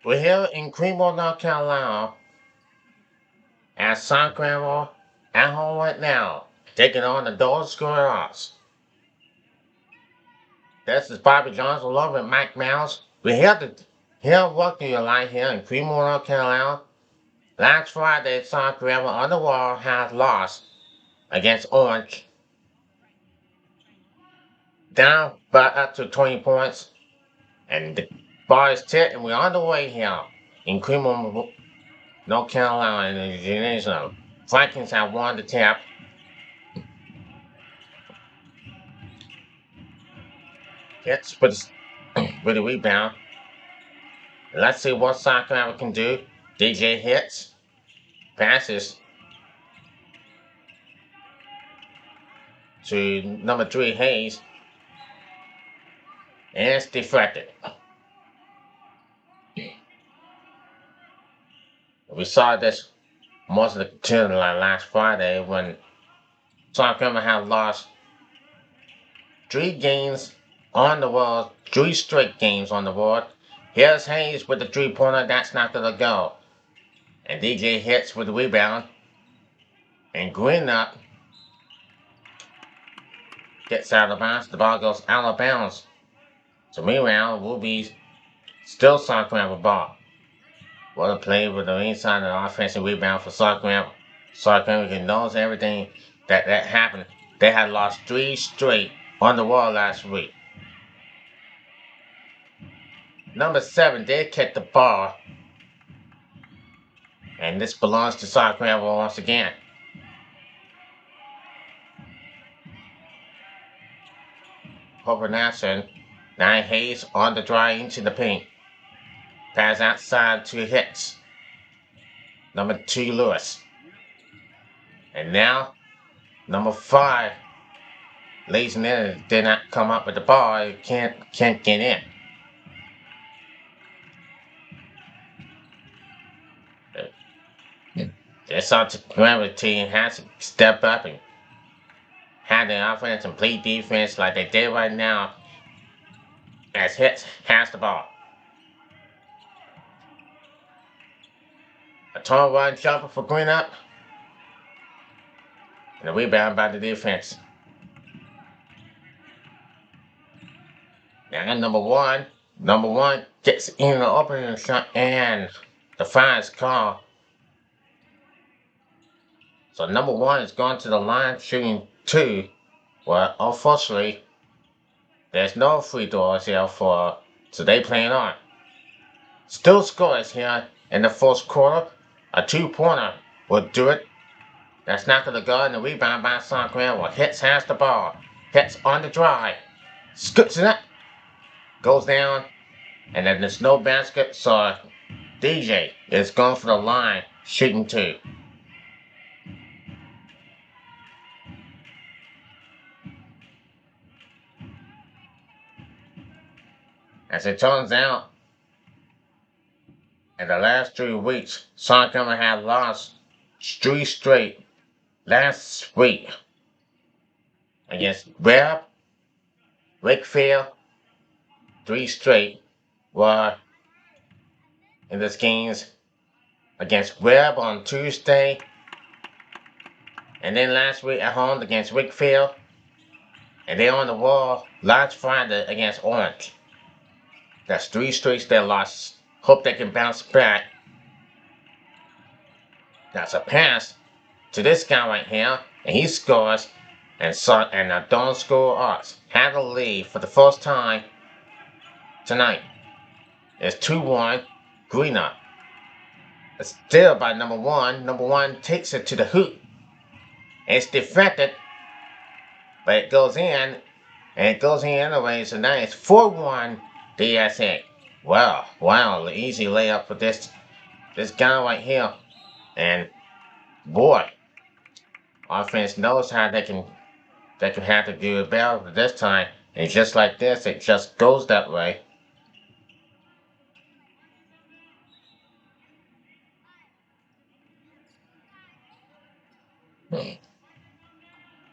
We're here in Creedmoor, North Carolina, at Granville at home right now, taking on the Dole Squirrels. This is Bobby Jones along with Mike Mouse. We're here working your line here in Creedmoor, North Carolina. Last Friday, Granville on the wall has lost against Orange, down by up to 20 points, and the bar is tipped, and we're on the way here in Creedmoor, North Carolina, in the gymnasium. Vikings have won the tip. Hits with the rebound. Let's see what Sacramento can do. DJ hits, passes to number 3 Hayes, and it's deflected. We saw this most of the time last Friday when Sacramento had lost 3 games on the board, 3 straight games on the board. Here's Hayes with the 3-pointer, that's not gonna go. And DJ hits with the rebound. And Green up gets out of bounds. The ball goes out of bounds. So meanwhile, will be still Sacramento ball. What a play with the inside of the offensive rebound for Sacramento. Sacramento knows everything that happened. They had lost 3 straight on the wall last week. Number 7 did catch the ball. And this belongs to Sacramento once again. Over Nassen. 9 Hayes on the drive into the paint. Pass outside to Hicks. Number 2 Lewis. And now, number 5. Lays in there, did not come up with the ball. Can't get in. This Sacramento team has to step up and have the offense and play defense like they did right now as Hicks has the ball. A turn one jumper for Green up. And a rebound by the defense. Now number one gets in the opening shot and the foul is called. So number 1 is going to the line shooting 2. Well, unfortunately, there's no free throws here so they playing on. Still scores here in the first quarter. A 2-pointer will do it. That's not going to go, and the rebound by Sacramento. Hits has the ball. Hits on the drive. Scoots it up. Goes down. And then there's no basket, so DJ is going for the line, shooting 2. As it turns out, in the last 3 weeks, Sacramento had lost 3 straight last week against Webb, Wakefield. 3 straight were in this games against Webb on Tuesday, and then last week at home against Wakefield, and then on the wall last Friday against Orange. That's 3 straight they lost. Hope they can bounce back. That's a pass to this guy right here, and he scores, and don't score us. Had a lead for the first time tonight. It's 2-1, Green up. It's still by number 1. Number 1 takes it to the hoop. It's deflected, but it goes in, and it goes in anyway, so now it's 4-1 DSA. Wow, the easy layup for this guy right here. And boy, offense knows how they can have to do it better, but this time, and just like this, it just goes that way.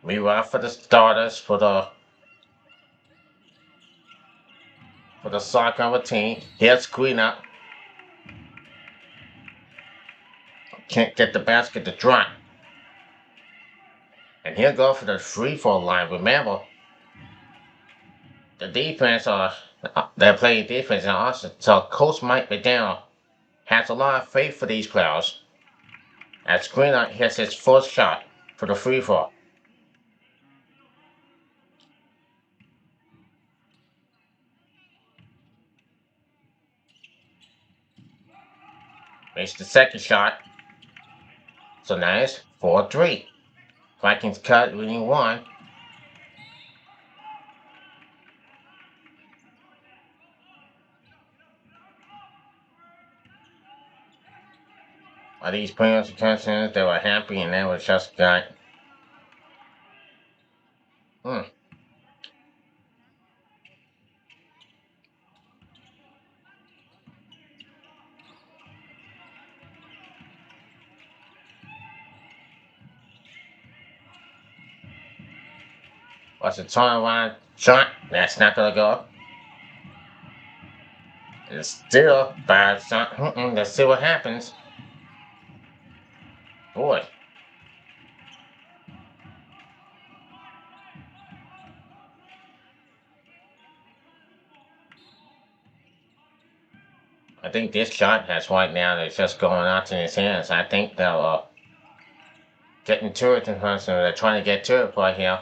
Meanwhile, for the starters, for the soccer team, here's Green up. can't get the basket to drop. And he'll go for the free throw line. Remember, the defense they're playing defense and also so Coach Mike McDowell has a lot of faith for these players. As Greenlight hits his first shot for the free throw. Makes the second shot. So now it's 4-3. Vikings cut, winning one. Are these players attention? They were happy and they were just like, What's a turnaround shot? That's not gonna go. It's still bad shot. Let's see what happens. Boy. I think this shot has right now that's just going out in his hands. I think they'll getting to it in person. They're trying to get to it right here.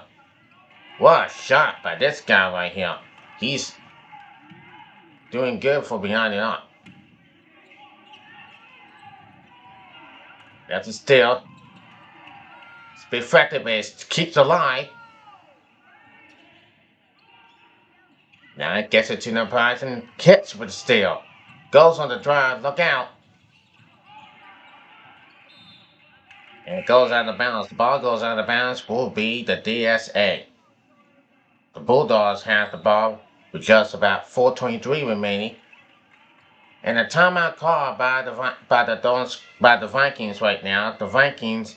What a shot by this guy right here. He's doing good for behind it up. That's a steal. It's effective, but it keeps alive. Now it gets it to the prize and hits with the steal. Goes on the drive, look out. And it goes out of bounds. The ball goes out of bounds, will be the DSA. The Bulldogs have the ball with just about 4:23 remaining. And a timeout called by the Vikings right now. The Vikings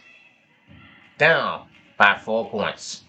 down by 4 points.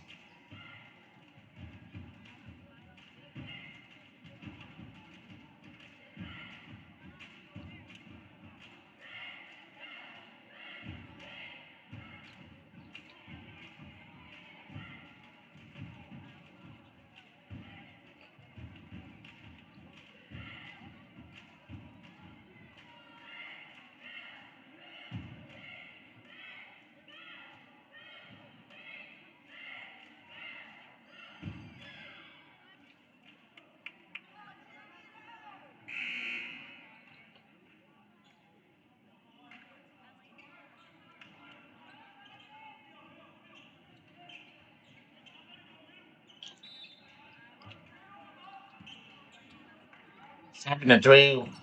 Having a dream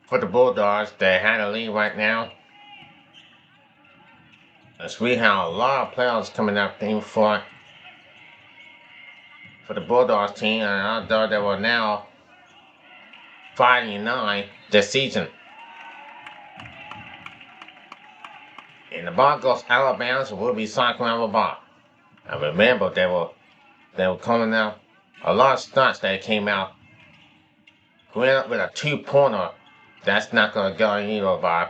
for the Bulldogs. They had a lead right now. As we have a lot of players coming up in front for the Bulldogs team, and although they were now 5-9 this season. And the ball goes out of bounds and will be cycling over the ball. And remember, they were coming out a lot of stunts that came out. Going up with a 2-pointer. That's not gonna go either, Bob.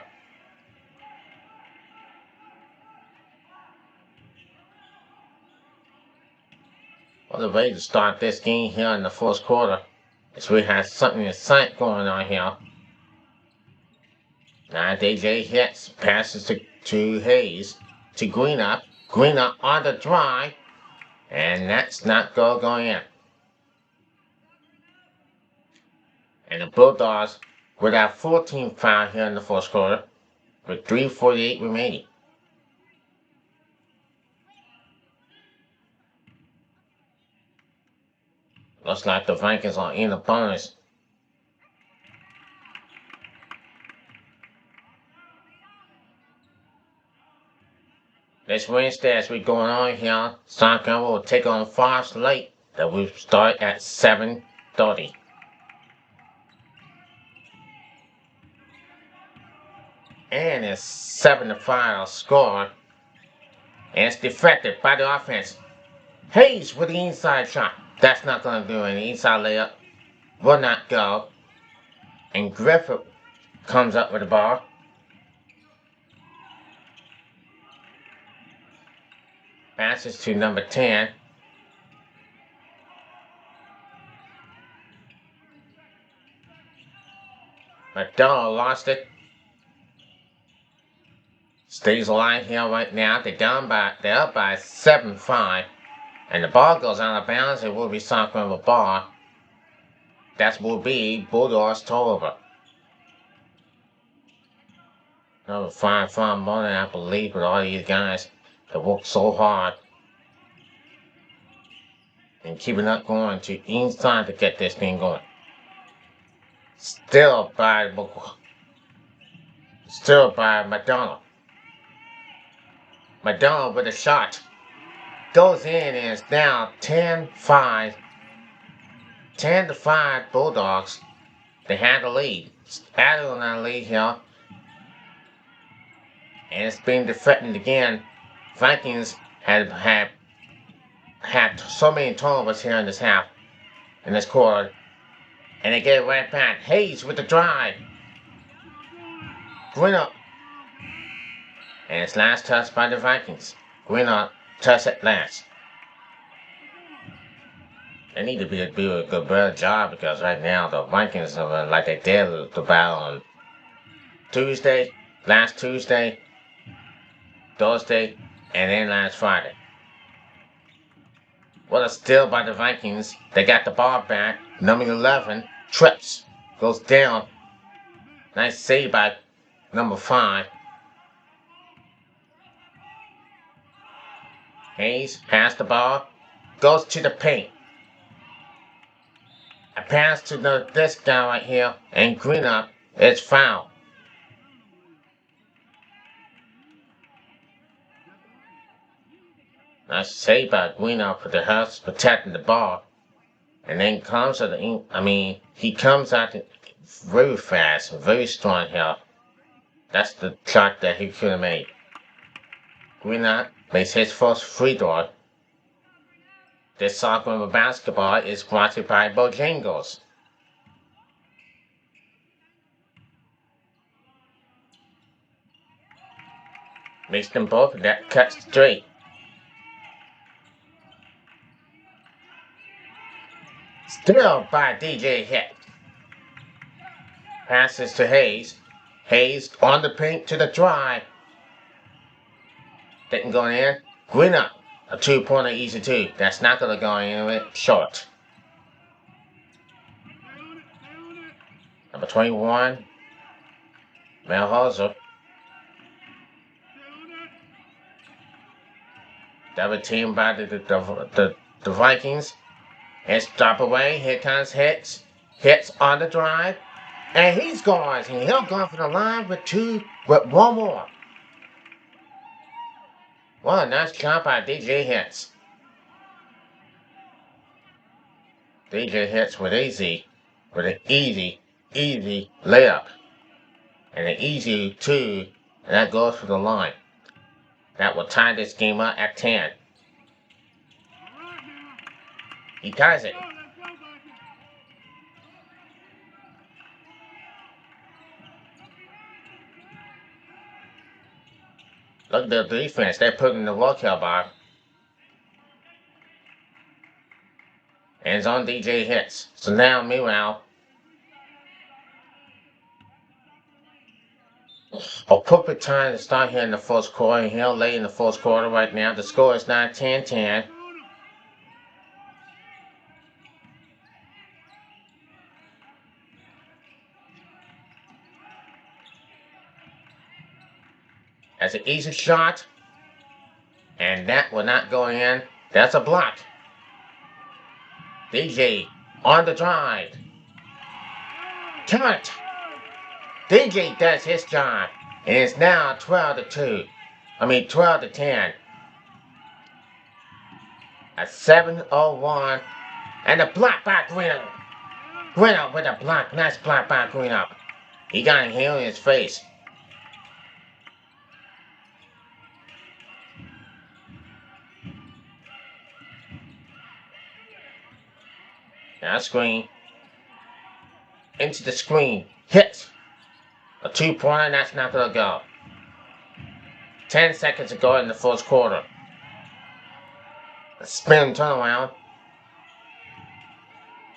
Well, the way to start this game here in the first quarter is we have something in sight going on here. Now DJ hits, passes to Hayes, to Greenup. Greenup on the drive, and that's not going in. And the Bulldogs with our 14th foul here in the first quarter, with 3:48 remaining. Looks like the Vikings are in the bonus. This Wednesday, as we're going on here, Soccer will take on Forest Lake. That will start at 7:30. And it's 7-5 score. And it's deflected by the offense. Hayes with the inside shot. That's not going to do it. The inside layup will not go. And Griffith comes up with the ball. Passes to number 10. McDonald lost it. Stays alive here right now. They're up by 7-5. And the ball goes out of bounds. It will be soccer of a ball. That will be Bulldogs turnover. Number 5 farm morning, I believe, with all these guys that work so hard and keeping up going to inside to get this thing going. Still by McDonald. McDonald with a shot. Goes in and it's now 10-5. 10-5 Bulldogs. They had the lead. Added on that lead here. And it's been defended again. Vikings had so many turnovers here in this half. In this quarter. And they get it right back. Hayes with the drive. Greenup. And it's last touch by the Vikings. Greenup touch at last. They need to do a better job because right now the Vikings are like they did the battle on Tuesday, last Tuesday, Thursday, and then last Friday. What a steal by the Vikings. They got the ball back. Number 11 trips, goes down. Nice save by number 5. Hayes has the ball, goes to the paint. A pass to this guy right here, and Greenup is fouled. Nice save by Greenup for the house protecting the ball. And then comes he comes out very fast, very strong here. That's the shot that he could have made. Greenup makes his first free throw. This soccer and basketball is brought to you by Bojangles. Makes them both that cut straight. Still by DJ Hit. Passes to Hayes. Hayes on the paint to the drive. Didn't go in. Greenup. A 2-pointer easy 2. That's not going to go in. Short. Number 21. Melhozer. Double team by the Vikings. Hits drop away. Here comes Hits. Hits on the drive. And he scores. And he'll go for the line with one more. What a nice shot by DJ Hits. DJ Hits with an easy layup. And an easy 2, and that goes for the line. That will tie this game up at 10. He ties it. Look at the defense. They're putting the work here, bar. And it's on DJ Hits. So now, meanwhile, a perfect time to start here in the first quarter. Here late in the first quarter right now. The score is now 10-10. That's an easy shot. And that will not go in. That's a block. DJ on the drive. Count. DJ does his job. And it's now 12-10. At 7:01. And a block by Greenup. Greenup with a block. Nice block by Greenup. He got a heel in his face. Now screen. Into the screen. Hit. A 2-pointer, that's not going to go. 10 seconds to go in the first quarter. A spin turnaround.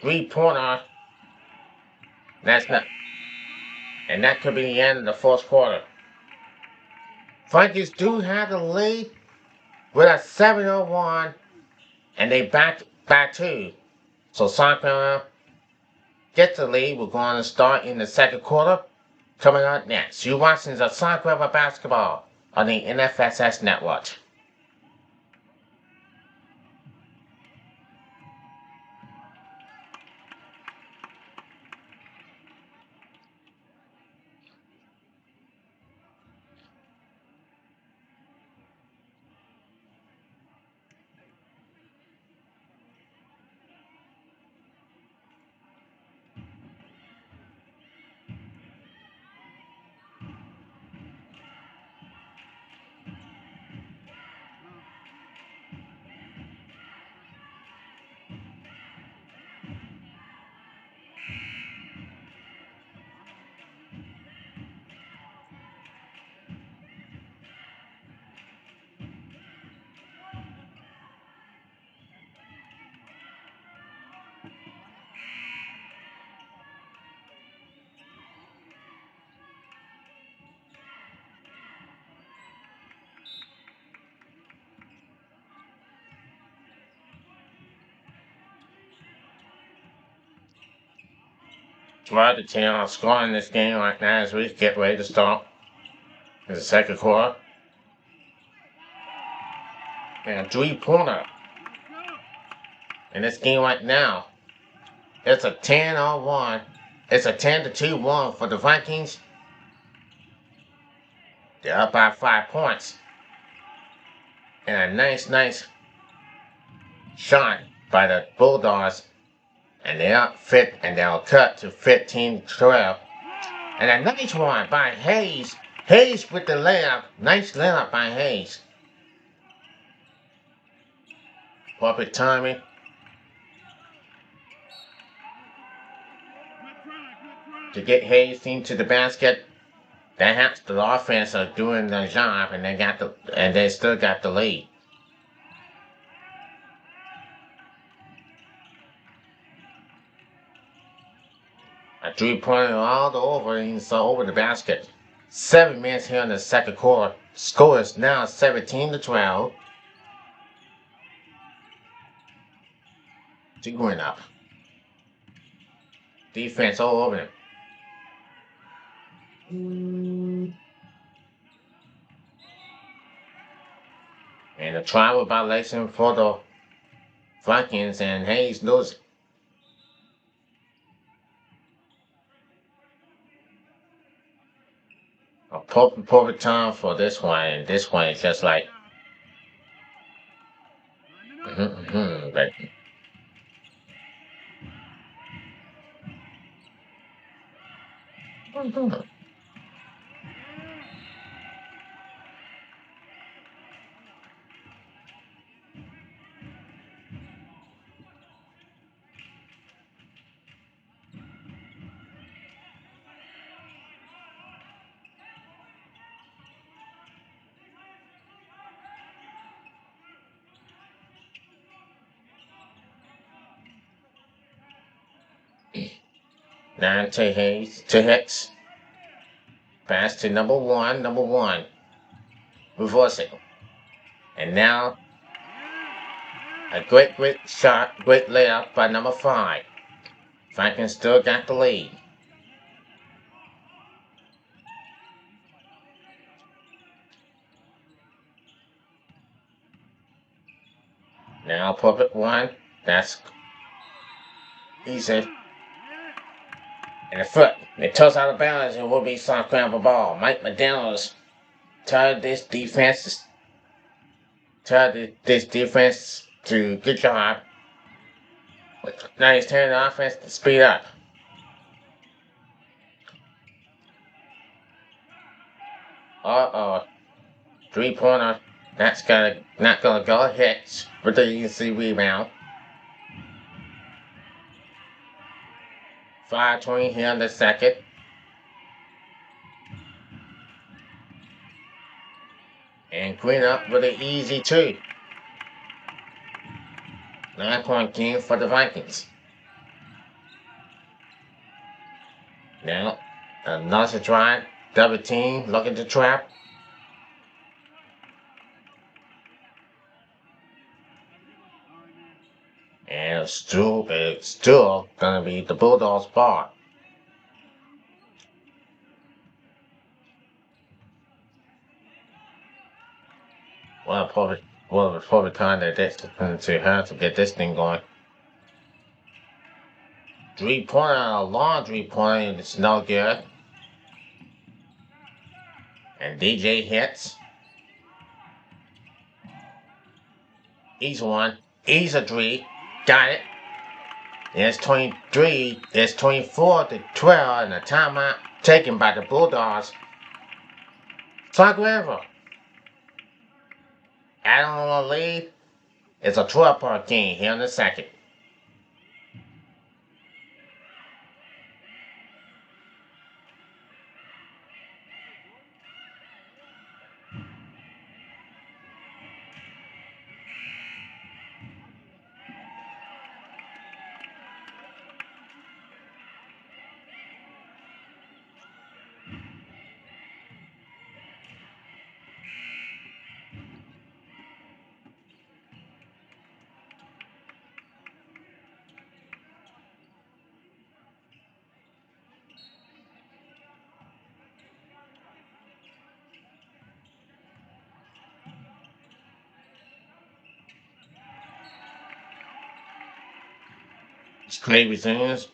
3-pointer. That's not. And that could be the end of the fourth quarter. Vikings do have the lead with a 7-1, and they back two. So Sacramento gets the lead. We're going to start in the second quarter. Coming up next, you're watching the Sacramento basketball on the NFSS network. Right, the team are scoring this game right now as we get ready to start in the second quarter. And a 3-pointer in this game right now. It's a 10-1. It's a 10-2-1 for the Vikings. They're up by 5 points. And a nice shot by the Bulldogs. And they'll cut to 15-12. And a nice one by Hayes. Hayes with the layup. Nice layup by Hayes. Perfect timing. To get Hayes into the basket. That helps the offense of doing their job, and they still got the lead. A 3-pointer all over the basket. 7 minutes here in the second quarter. Score is now 17-12. Two going up. Defense all over him. And a travel violation for the Vikings, and Hayes loses. A perfect time for this one, and this one is just like but now to Hicks. Pass to number one. Reversing. And now a great shot, great layup by number 5. Vikings still got the lead. Now perfect one. That's easy. And the foot. It toss out of bounds and will be soft ground ball. Mike McDaniels tied this defense to good job. Now he's turning the offense to speed up. Uh-oh. 3-pointer. That's not gonna go. Hits with the easy rebound. 5:20 here in the second. And Green up with an easy 2. 9-point game for the Vikings. Now, another drive, double team, looking to trap. And it's still gonna be the Bulldogs' ball. Well, probably kind of to her to get this thing going. 3-pointer, a long 3-pointer, it's no good. And DJ hits. He's one. He's a 3. Got it. And it's 23. It's 24-12, and a timeout taken by the Bulldogs. Granville. Adding on the lead. It's a 12-point game here in the second. Play resumes.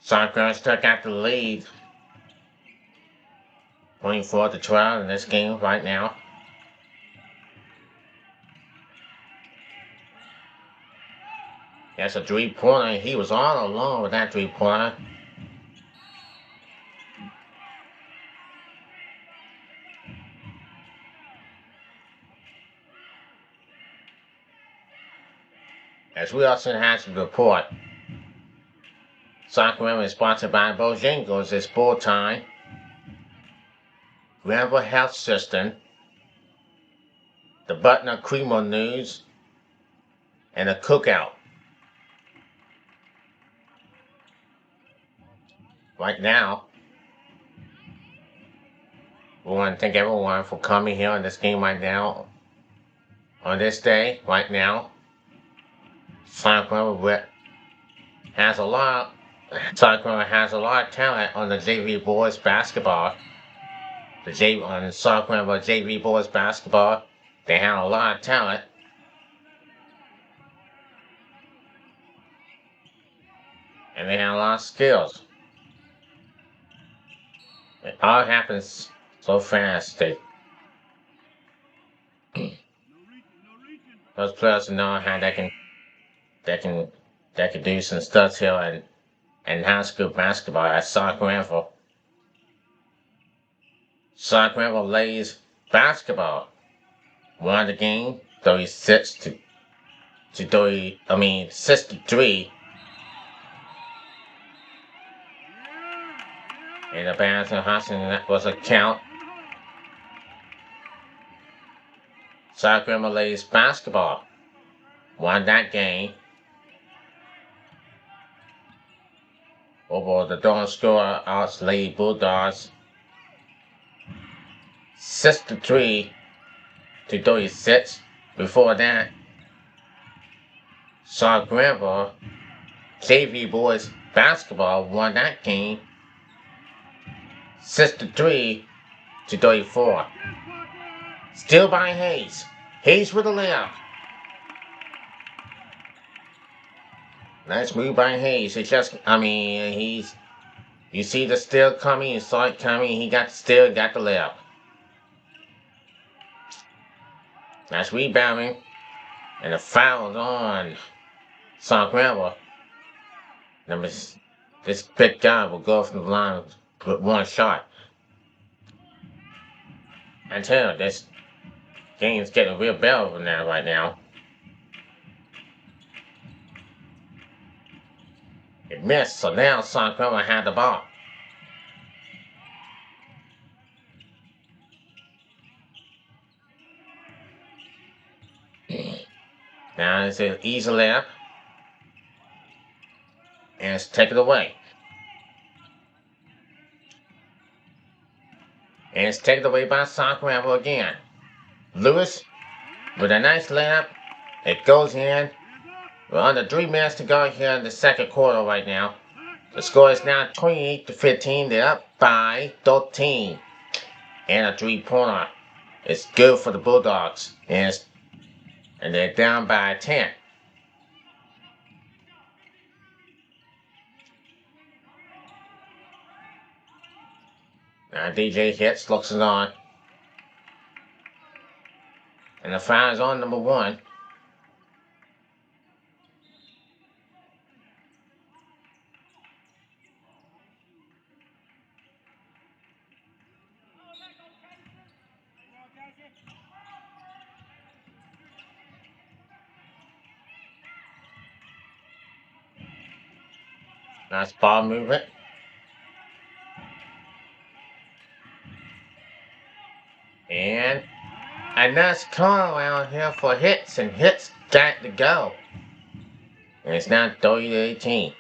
Granville still got the lead. 24-12 in this game right now. That's a 3-pointer. He was all alone with that 3-pointer. As we also have to report, Granville is sponsored by Bojangles. It's full time. Granville Health System, the Butner Creedmoor News, and a cookout. Right now, we want to thank everyone for coming here on this game right now. On this day, right now, Granville has a lot of talent on the JV boys basketball. On Granville JV boys basketball, they have a lot of talent. And they have a lot of skills. It all happens so fast. Those players know how they can do some stuff here in high school basketball at Granville. Granville lays basketball. Won the game 36-3. And the Bantam Hudson, that was a count. Granville lays basketball. Won that game. Over the Dawn score out Lady Bulldogs 63-36. Before that, Granville JV boys basketball won that game 63-34. Still by Hayes. Hayes with a layup. Nice move by Hayes. You see the steal coming, you saw it coming, he got the layup. Nice rebounding. And a foul on Granville. This big guy will go from the line with one shot. I tell you, this game's getting real bad over there right now. It missed, so now Granville had the ball. Now it's an easy layup. And it's taken away. And it's taken away by Granville again. Lewis, with a nice layup, it goes in. We're under 3 minutes to go here in the second quarter right now. The score is now 28-15. They're up by 13. And a 3-pointer. It's good for the Bulldogs. And they're down by 10. Now DJ hits, looks it on. And the foul is on number 1. Nice ball movement. And a nice call around here for hits, and hits got to go. And it's now 30-18.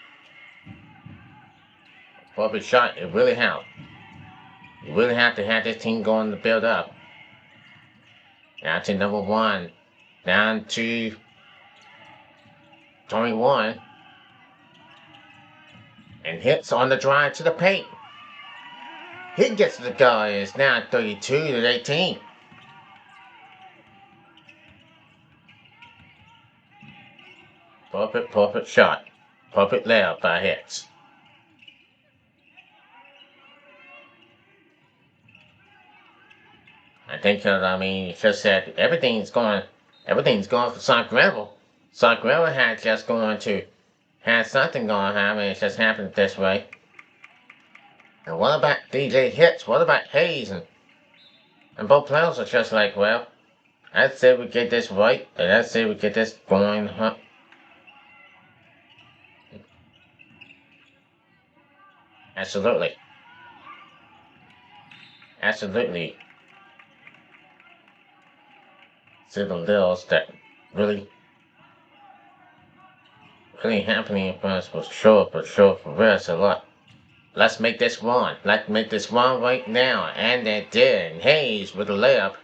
Public shot, it really helped. You really have to have this team going to build up. Now to number 1. Down to 21. And hits on the drive to the paint. He gets to the goal. It's now 32-18. Perfect shot. Perfect layup by Hicks. I think, it's just that everything's going for Granville. Granville had just going to have something going to happen. It just happened this way. And what about DJ Hicks? What about Hayes? And both players are just like, well, I'd say we get this right, and I'd say we get this going. Absolutely. See the deals that really happening for us for sure, for real. So look, let's make this run. Let's make this run right now. And they did. And Hayes with a layup.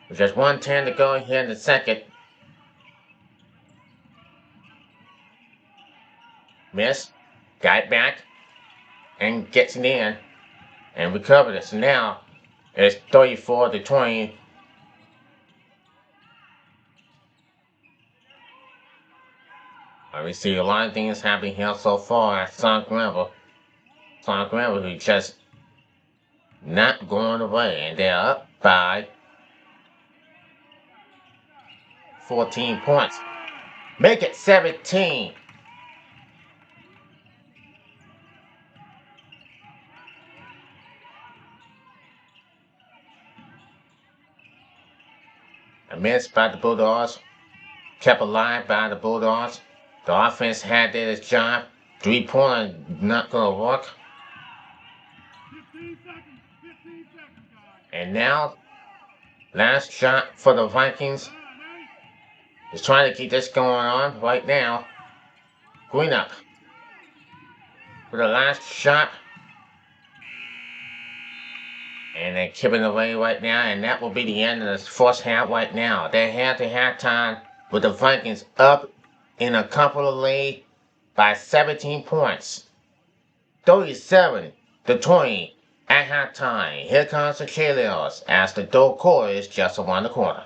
With just 1:10 to go here in the second. Miss. Got it back. And gets it in. And recovered it. So now it's 34-20. We see a lot of things happening here so far at Granville. Granville who just not going away. And they're up by 14 points. Make it 17. A miss by the Bulldogs. Kept alive by the Bulldogs. The offense did its job. 3-pointer not going to work. And now, last shot for the Vikings. Is trying to keep this going on right now. Green up. For the last shot. And they're chipping away right now. And that will be the end of the first half right now. They had to halftime with the Vikings up in a couple of lead by 17 points. 37-20 at halftime. Here comes the cheerleaders as the third quarter is just around the corner.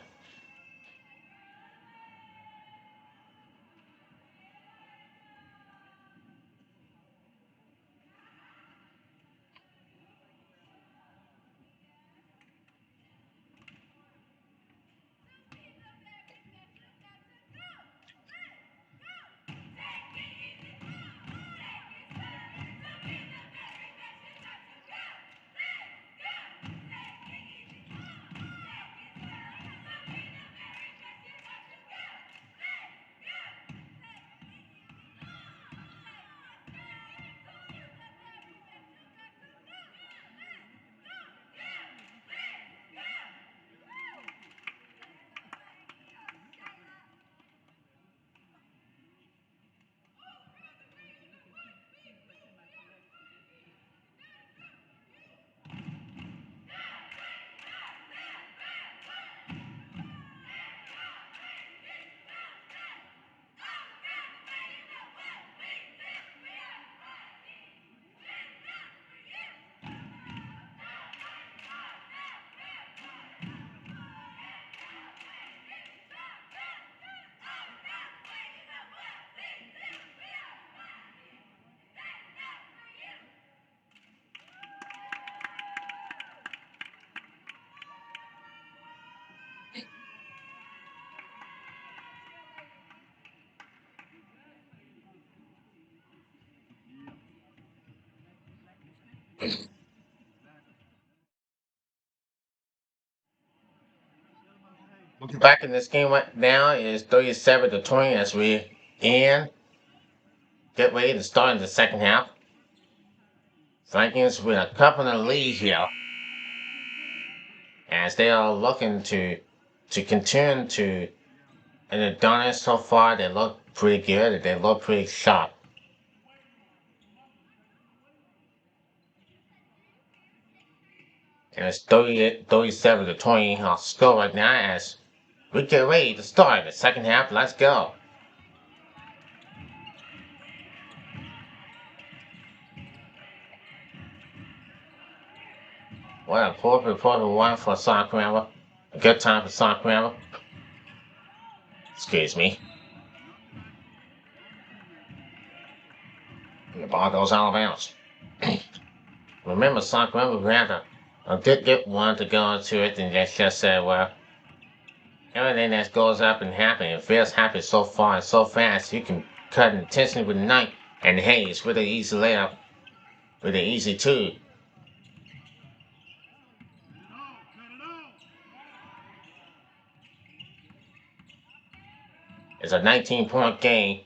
Back in this game right now is 37-20 as we and get ready to start in the second half. Vikings with a couple of lead here as they are looking to continue to, and they've done it so far. They look pretty good. They look pretty sharp. And it's 37-20 our score right now as we get ready to start the second half. Let's go. What a poor reporter one for Granville. A good time for Granville. Excuse me. And the ball goes out of bounds. Remember, Granville grabbed a good one to go into it, and just said, well, everything that goes up and happens, it feels happy so far and so fast, you can cut intentionally with a knife, and hey, it's really easy layup, really easy too. It's a 19-point game,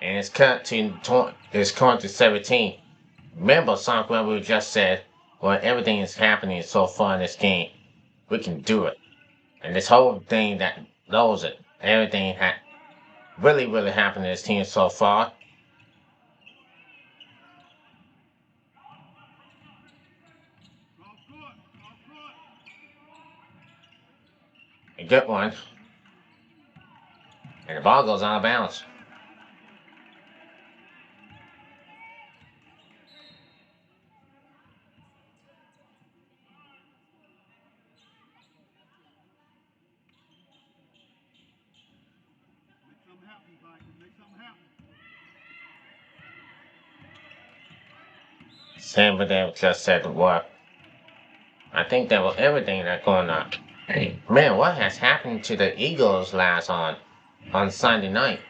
and it's cut to 17. Remember, Granville just said, well, everything is happening so far in this game, we can do it. And this whole thing that knows it, everything really happened to this team so far. A good one. And the ball goes out of bounds. Sam Vidal just said the word. I think that was everything that's going on. Man, what has happened to the Eagles last on Sunday night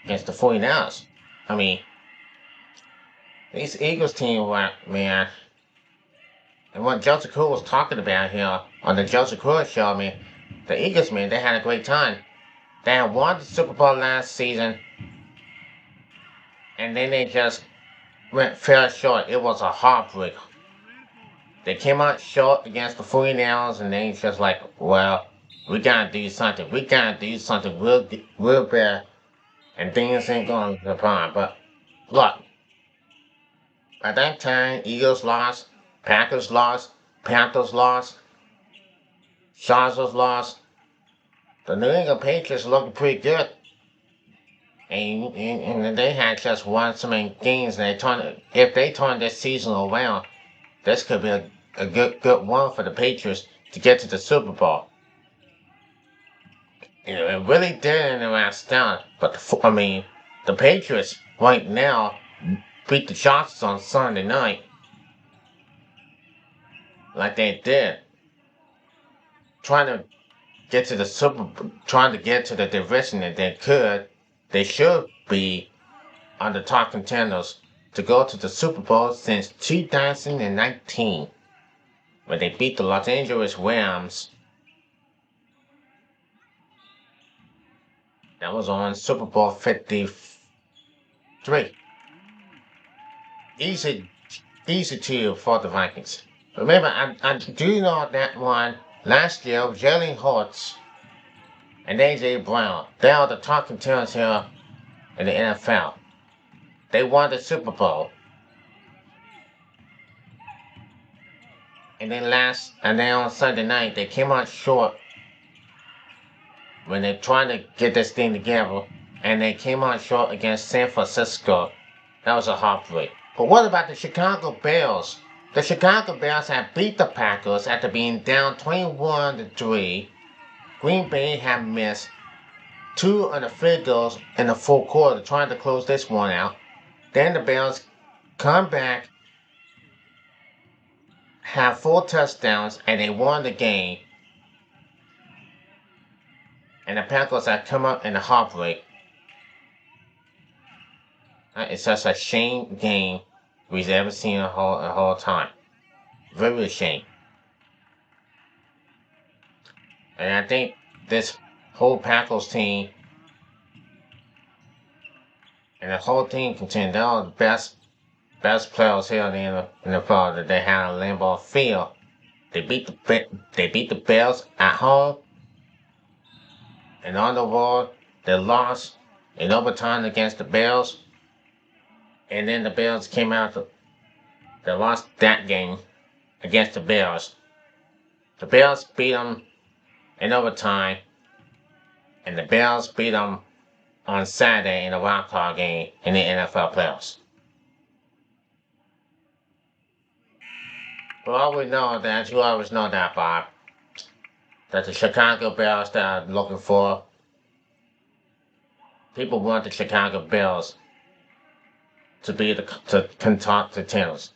against the 49ers? I mean, these Eagles team were, man, and what Joseph Cool was talking about here on the Joseph Cool show, I mean, the Eagles, man, they had a great time. They had won the Super Bowl last season, and then they just fell short. It was a heartbreak. They came out short against the 49ers, and they just like, well, we gotta do something. We gotta do something real bad, and things ain't going to plan. But look, at that time, Eagles lost, Packers lost, Panthers lost, Chargers lost. The New England Patriots looking pretty good. And they had just won so many games. And if they turn this season around, this could be a good one for the Patriots to get to the Super Bowl. You know, it really did in the last down. But the Patriots right now beat the Chargers on Sunday night, like they did, trying to get to the division that they could. They should be on the top contenders to go to the Super Bowl since 2019, when they beat the Los Angeles Rams. That was on Super Bowl 53. Easy to for the Vikings. Remember, I do know that one last year, Jalen Hurts and A.J. Brown, they are the top contenders here in the NFL. They won the Super Bowl. And then on Sunday night, they came out short when they're trying to get this thing together, and they came out short against San Francisco. That was a heartbreak. But what about the Chicago Bears? The Chicago Bears have beat the Packers after being down 21-3. Green Bay have missed 2 of the field goals in the fourth quarter, trying to close this one out. Then the Bears come back, have 4 touchdowns, and they won the game. And the Packers have come up in a heartbreak. It's such a shame game we've ever seen a whole time. Very ashamed. And I think this whole Packers team and the whole team contend they're all the best players here in the NFL that they had on Lambeau Field. They beat the Bears at home, and on the road they lost in overtime against the Bears. And then the Bears came out. They lost that game against the Bears. The Bears beat them in overtime, and the Bears beat them on Saturday in a wild card game in the NFL playoffs. Well, we know that you always know that, Bob, that the Chicago Bears that are looking for people want the Chicago Bears to be to contenders.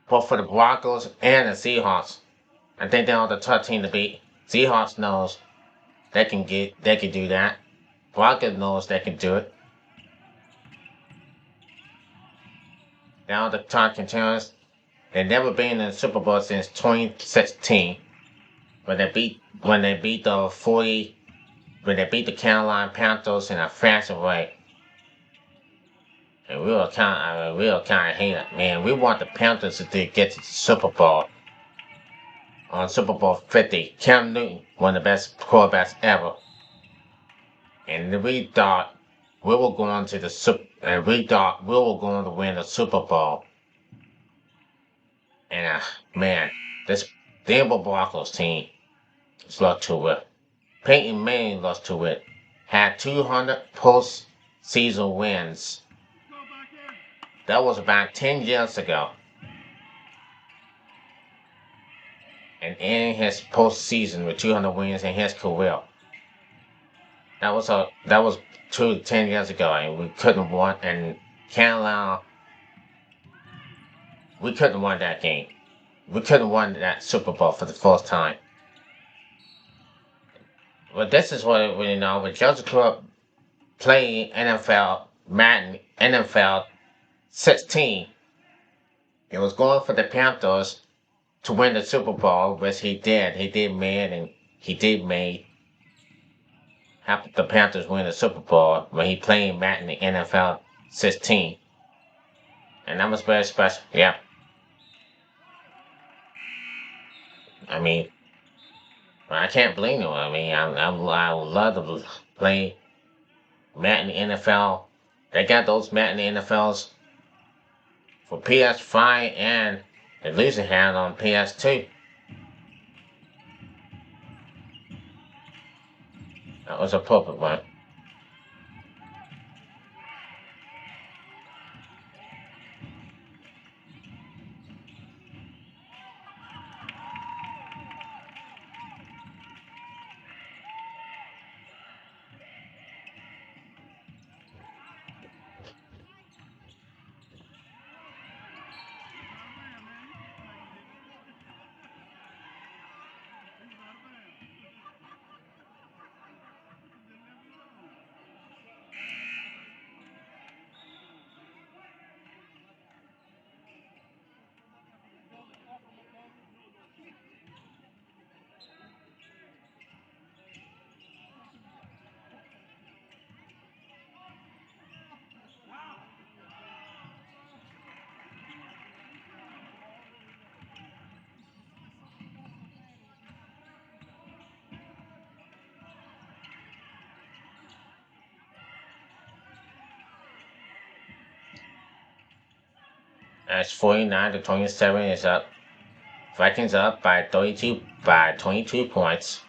Both for the Broncos and the Seahawks. I think they're the tough team to beat. Seahawks knows they can do that. Broncos knows they can do it. Now the top contenders. They've never been in the Super Bowl since 2016 when they beat the Carolina Panthers in a fashion way. And we were kind of hate it, man. We want the Panthers to get to the Super Bowl. On Super Bowl 50, Cam Newton, one of the best quarterbacks ever. And we thought we were going to win the Super Bowl. And man, this Denver Broncos team is lost to it. Peyton Manning lost to it. Had 200 postseason wins. That was about 10 years ago. And in his postseason with 200 wins in his career. That was 10 years ago, and we couldn't win. And Carolina, we couldn't win that game. We couldn't win that Super Bowl for the first time. But this is what we know. When Joseph Club played Madden NFL 16, it was going for the Panthers to win the Super Bowl, which he did. He did make have the Panthers win the Super Bowl when he played Madden NFL 16. And that was very special. Yeah. I mean, I can't blame him. I mean, I would love to play Madden NFL. They got those Madden NFLs for PS5 and at least it had on PS2. That was a perfect one. As 49-27 is up. Vikings up by 22 points.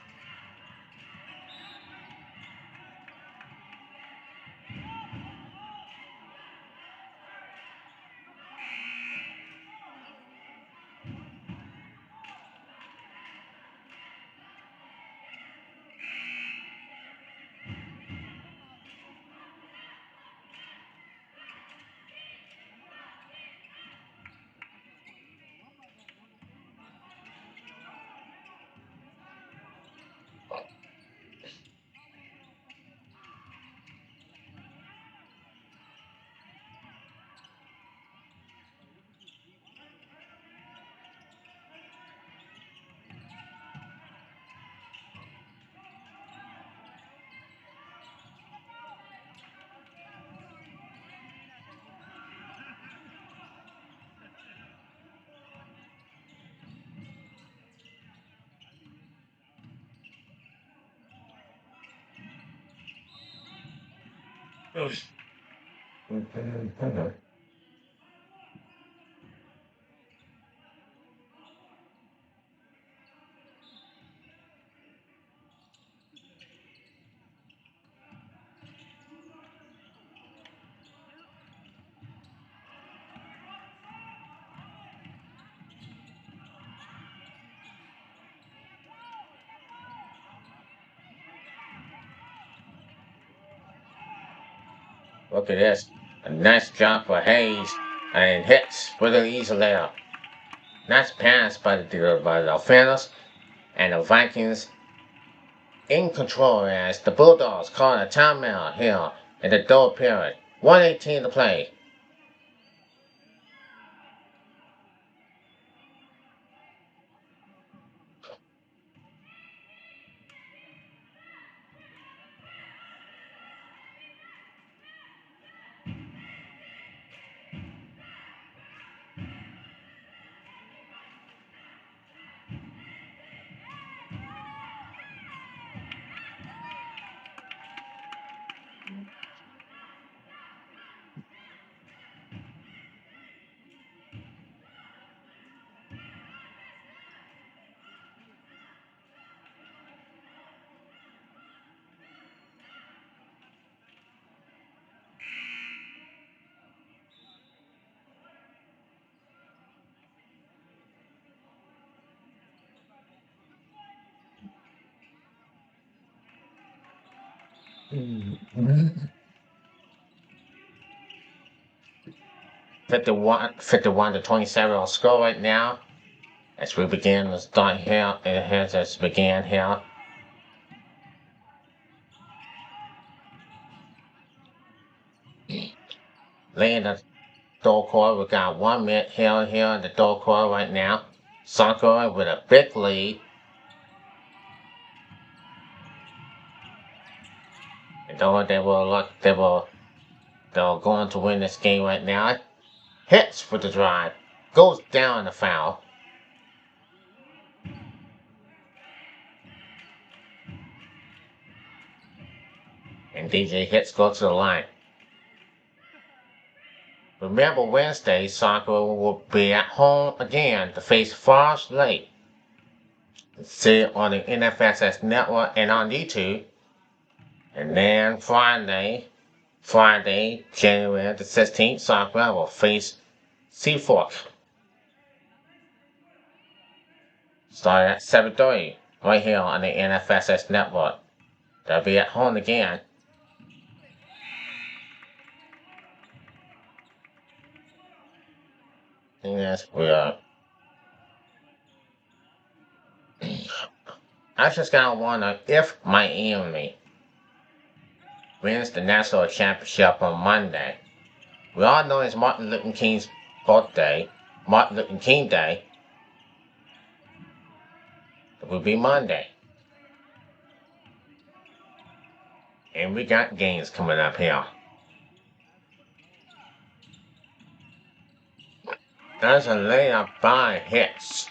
Look at this. A nice job for Hayes. And hits with an easy layup. Nice pass by the offenders. And the Vikings in control as the Bulldogs call a timeout here in the third period. 1:18 to play. Mm. 51 to 27 on score right now. As we begin to start here, as began here. Laying the third quarter, we got 1 minute here in the third quarter right now. Soccer with a big lead. And though they're going to win this game right now. Hits for the drive. Goes down the foul. And DJ Hits go to the line. Remember Wednesday, soccer will be at home again to face Forest Lake. See it on the NFSS network and on YouTube. And then Friday, January the 16th, soccer will face Seafork. Start at 7:30 right here on the NFSS network. They'll be at home again. Yes, we are. I just gotta wonder if Miami wins the national championship on Monday. We all know it's Martin Luther King's birthday, Martin Luther King Day. It will be Monday. And we got games coming up here. There's a layup by Hits.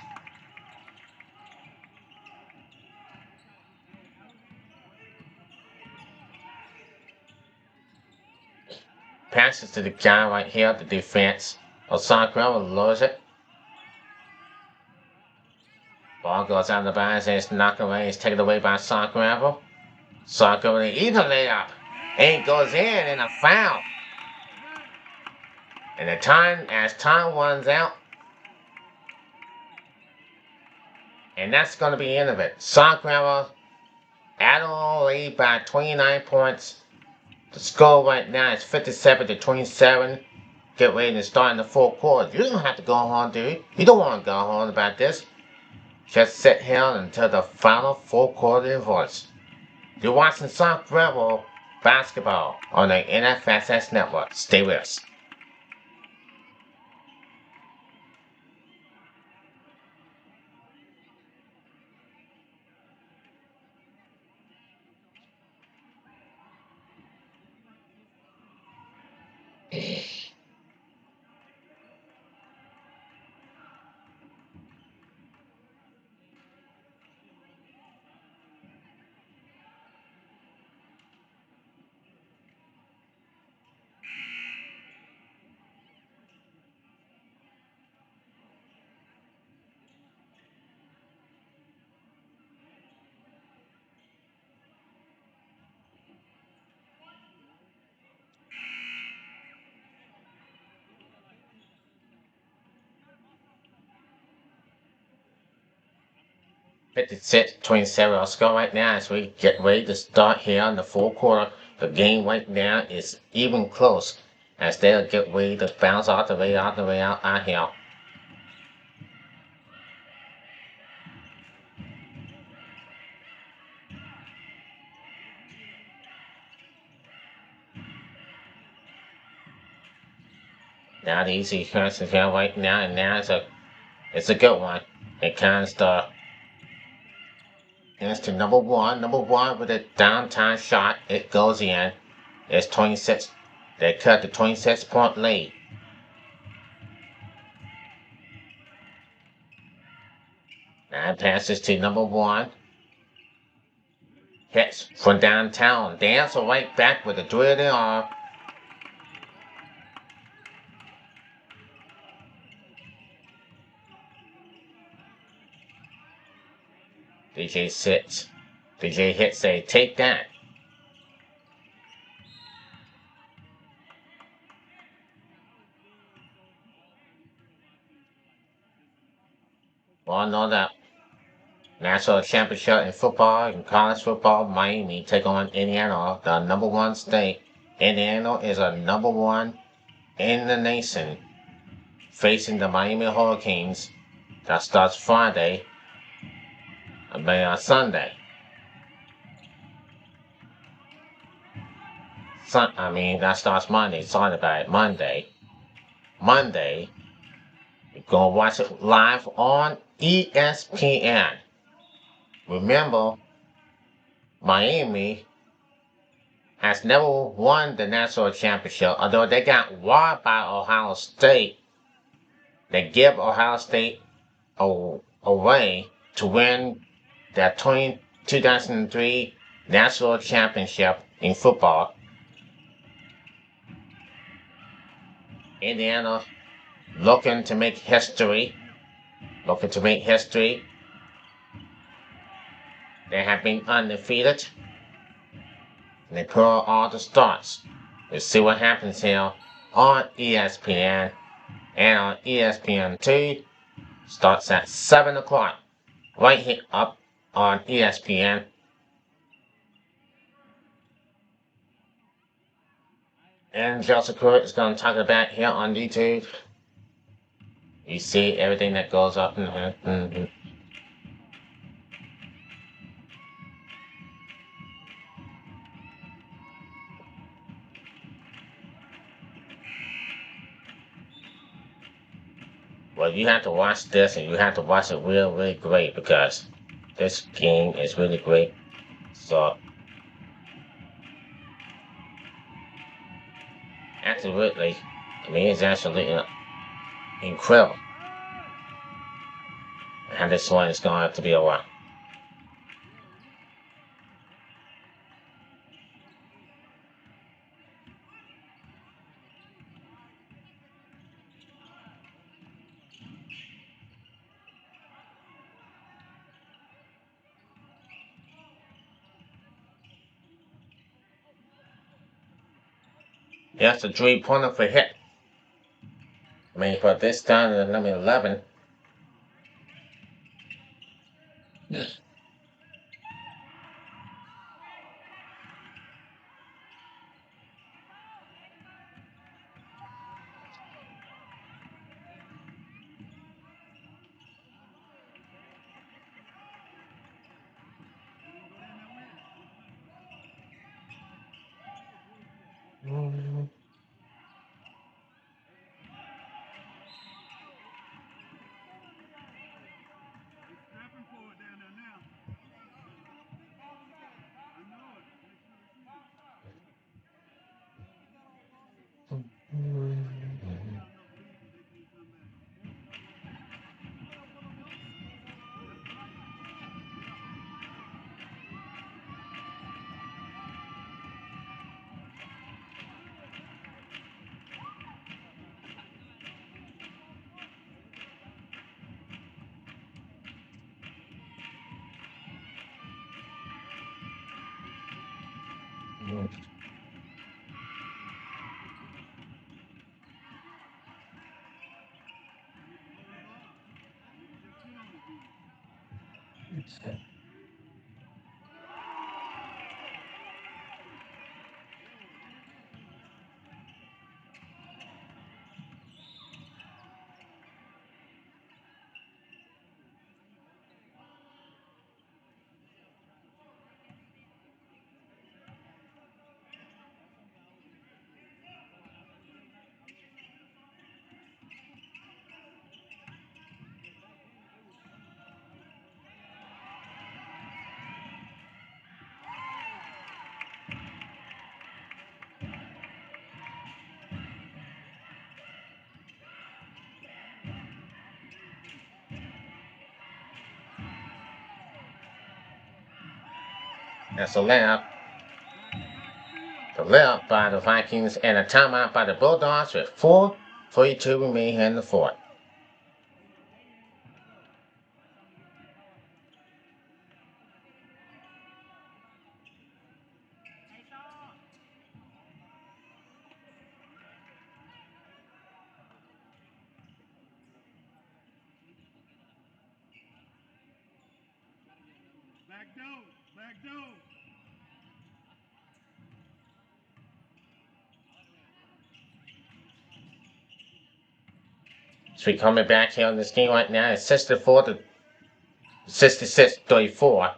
Passes to the guy right here, the defense. Osaka loses it. Ball goes out of the bounds and it's knocked away. It's taken away by Sakura. Sakura either layup. And it goes in a foul. And as time runs out, and that's going to be the end of it. Sakura add on lead by 29 points. The score right now is 57 to 27. Get ready to start in the fourth quarter. You don't have to go home, dude. You don't want to go home about this. Just sit here until the final fourth quarter involves. You're watching Soft Rebel basketball on the NFSS network. Stay with us. 56-27 score right now as we get ready to start here in the fourth quarter. The game right now is even close as they'll get ready to bounce all the way out here. Now the easy question here right now, and now it's a good one. It comes to it's to number one with a downtown shot. It goes in. It's 26. They cut the 26-point lead. Now it passes to number one. Hits from downtown. They answer right back with a three of the arm. DJ sits. DJ hits a take that. Well, know that national championship in football and college football, Miami take on Indiana, the number one state. Indiana is a number one in the nation, facing the Miami Hurricanes. That starts Friday, Sunday. That starts Monday. Sorry about it. Monday. You're gonna watch it live on ESPN. Remember, Miami has never won the national championship, although they got won by Ohio State. They give Ohio State away to win that 2003 national championship in football. Indiana looking to make history. They have been undefeated. They pull all the starts. We'll see what happens here on ESPN. And on ESPN2, starts at 7 o'clock. Right here up on ESPN. And Jessica is going to talk about here on YouTube. You see everything that goes up. Well, you have to watch this, and you have to watch it really great because this game is really great. So, absolutely, it's actually incredible. And this one is going to have to be a while. That's a 3-pointer for hit. For this time, number 11. Yes. That's a layup. The layup by the Vikings and a timeout by the Bulldogs with 4:42 remaining in the fourth. Back door. So we coming back here on this game right now. It's 64 to 66-34.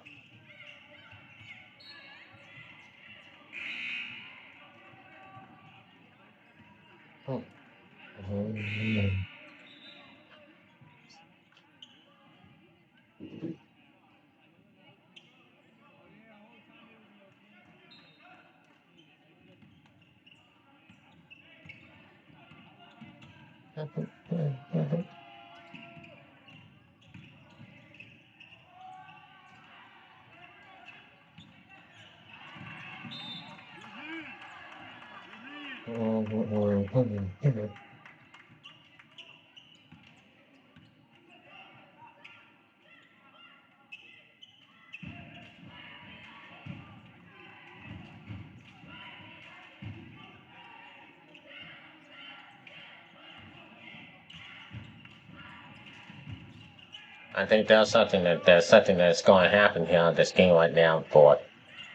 I think there's something that's going to happen here on this game right now. For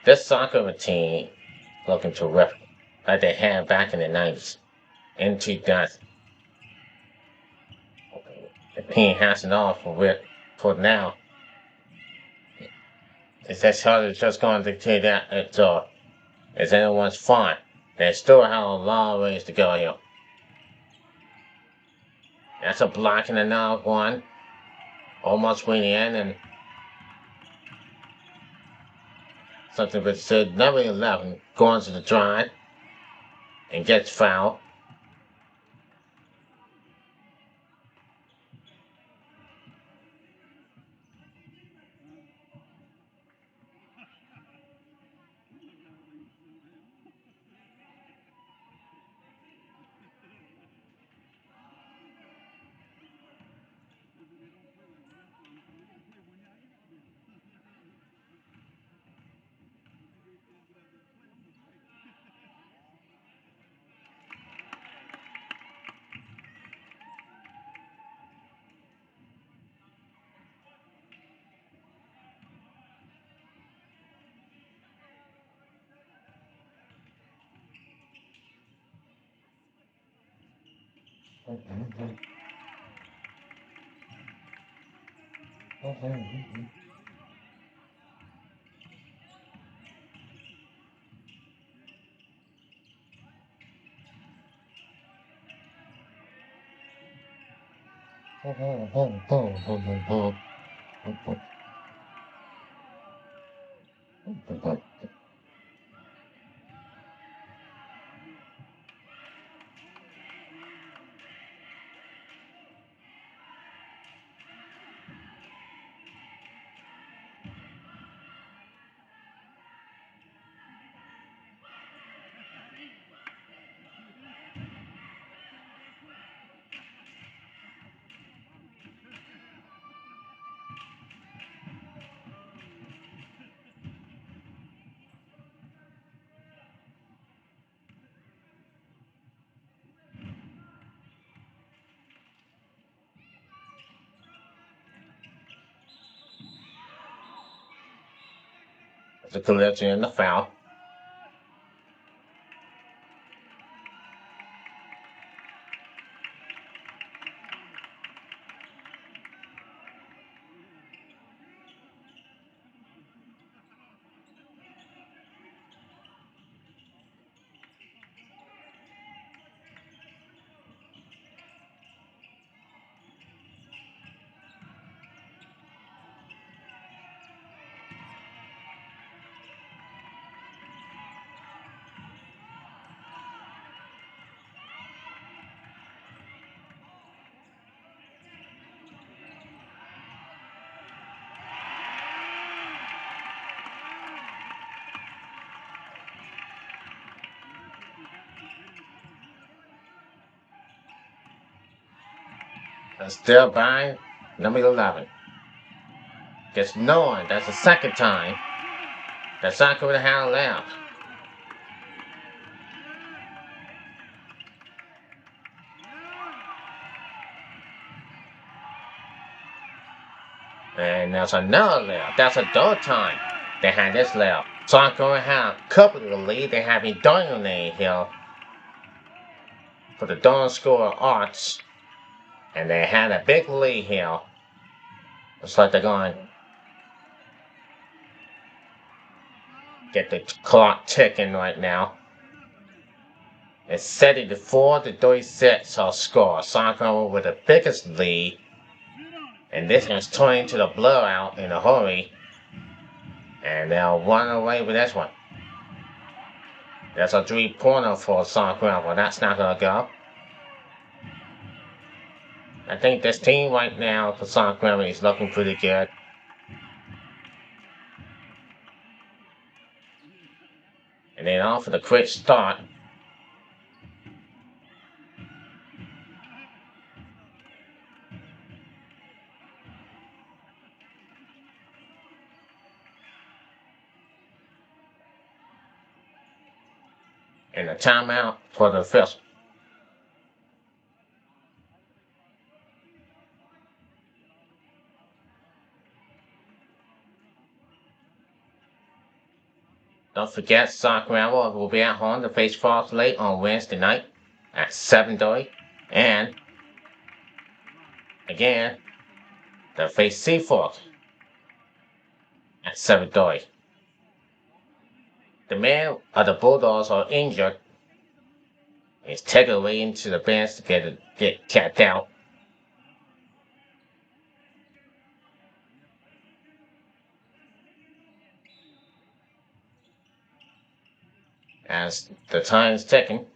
this soccer team looking terrific, like they had back in the 90s in 2000. The team has it all for now. It's just going to dictate that it's anyone's fun. They still have a long ways to go here. That's a block and another one. Almost winning in and something but said number 11 going to the drive and gets fouled. the collision and the foul. And still by number 11. Just knowing that's the second time that Soccer would have had a layup. And there's another layup. That's a third time they had this layup. Soccer had a couple of the lead. They have been dominating here for the don't score arts. And they had a big lead here. Looks like they're going to get the clock ticking right now. It's set it to 4-36 our score. Soccer with the biggest lead. And this has turned into the blowout in a hurry. And they'll run away with this one. That's a 3-pointer for Soccer, but that's not going to go. I think this team right now for Soccer is looking pretty good. And then off for the quick start. And a timeout for the fifth. Don't forget, Sacramento will be at home to face Falls Lake on Wednesday night at 7:30. And again, they'll face Seaforth at 7:30. The men of the Bulldogs are injured. He's taken away into the bench to get checked out. As the time is ticking.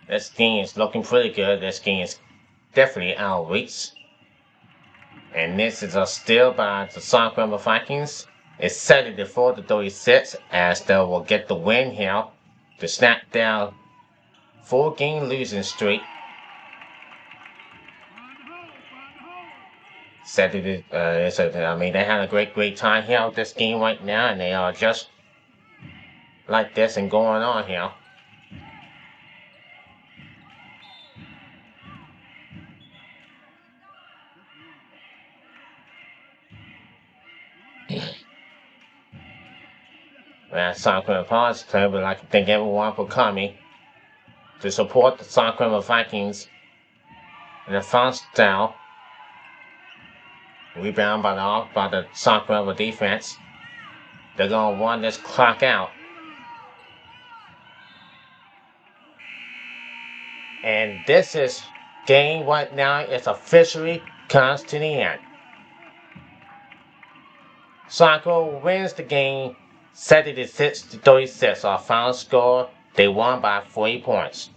This game is looking pretty good. This game is definitely out of reach. And this is a steal by the Sacramento Vikings. It's set at 4-36 as they will get the win here to snap down 4-game losing streak. Set it, they had a great time here with this game right now, and they are just like this and going on here. Well, Sacramento Paws player would like to thank everyone for coming to support the Sacramento Vikings in the first down. Rebound by the Sacramento defense. They're going to run this clock out. And this is game right now is officially comes to the end. Sacramento wins the game 76-36. Our final score, they won by 40 points.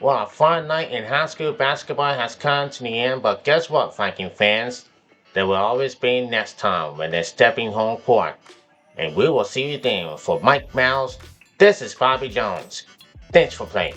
Well, a fun night in high school basketball has come to the end, but guess what, Viking fans? There will always be next time when they're stepping home court. And we will see you then. For Mike Miles, this is Bobby Jones. Thanks for playing.